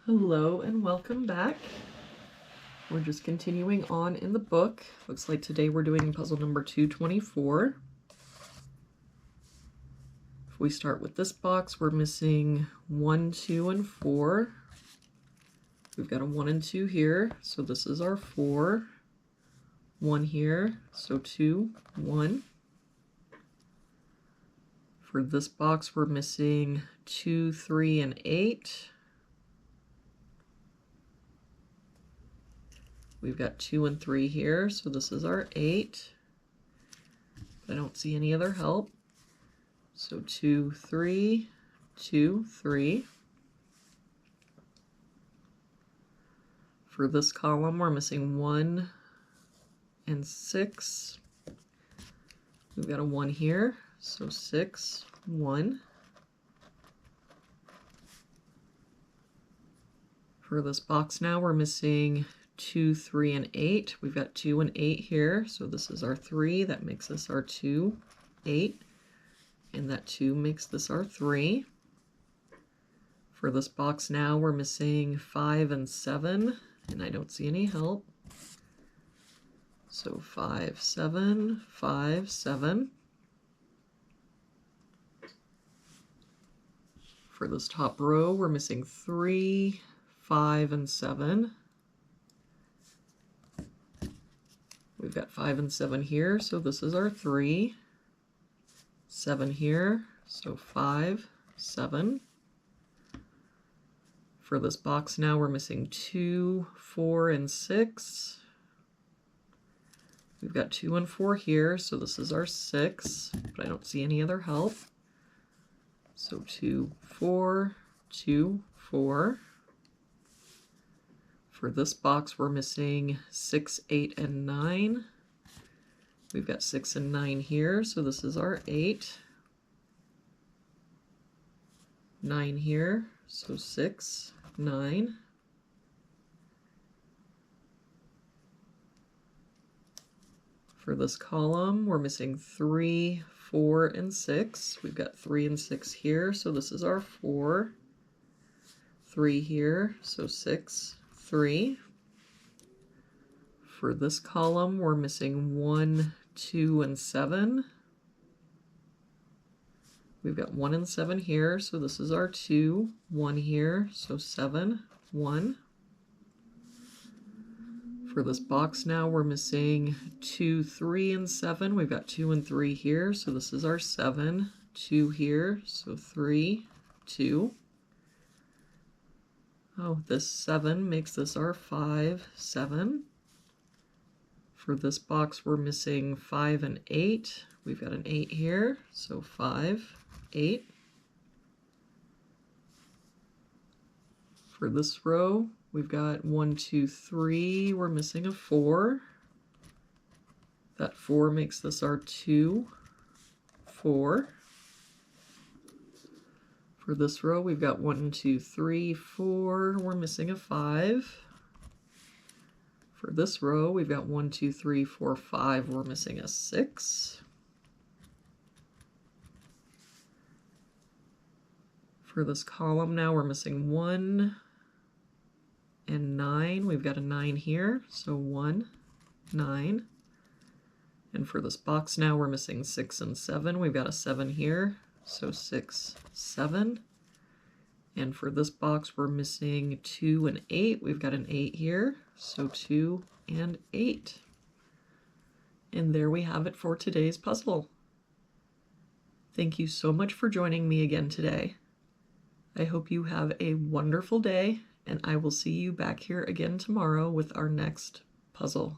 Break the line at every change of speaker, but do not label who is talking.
Hello and welcome back. We're just continuing on in the book. Looks like today we're doing puzzle number 224. If we start with this box, we're missing 1, 2, and 4. We've got a 1 and 2 here, so this is our 4. 1 here, so 2, 1. For this box, we're missing 2, 3, and 8. We've got 2 and 3 here, so this is our 8. I don't see any other help. So 2, 3, 2, 3. For this column, we're missing 1 and 6. We've got a 1 here, so 6, 1. For this box now, we're missing 2, 3, and 8. We've got 2 and 8 here, so this is our 3. That makes this our 2, 8. And that 2 makes this our 3. For this box now, we're missing 5 and 7, and I don't see any help. So 5, 7, 5, 7. For this top row, we're missing 3, 5, and 7. We've got 5 and 7 here, so this is our 3. 7 here, so 5, 7. For this box now, we're missing 2, 4, and 6. We've got 2 and 4 here, so this is our 6, but I don't see any other help. So 2, 4, 2, 4. For this box, we're missing 6, 8, and 9. We've got 6 and 9 here, so this is our 8. 9 here, so 6, 9. For this column, we're missing 3, 4, and 6. We've got 3 and 6 here, so this is our 4. 3 here, so 6, 3. For this column, we're missing 1, 2, and 7. We've got 1 and 7 here, so this is our 2. 1 here, so 7, 1. For this box now, we're missing 2, 3, and 7. We've got 2 and 3 here, so this is our 7. 2 here, so 3, 2. Oh, this 7 makes this our 5, 7. For this box, we're missing 5 and 8. We've got an 8 here, so 5, 8. For this row, we've got 1, 2, 3. We're missing a 4. That 4 makes this our 2, 4. For this row, we've got 1, 2, 3, 4. We're missing a 5. For this row, we've got 1, 2, 3, 4, 5. We're missing a 6. For this column now, we're missing 1 and 9. We've got a 9 here, so 1, 9. And for this box now, we're missing 6 and 7. We've got a 7 here, so 6, 7. And for this box, we're missing 2 and 8. We've got an 8 here, so 2 and 8. And there we have it for today's puzzle. Thank you so much for joining me again today. I hope you have a wonderful day, and I will see you back here again tomorrow with our next puzzle.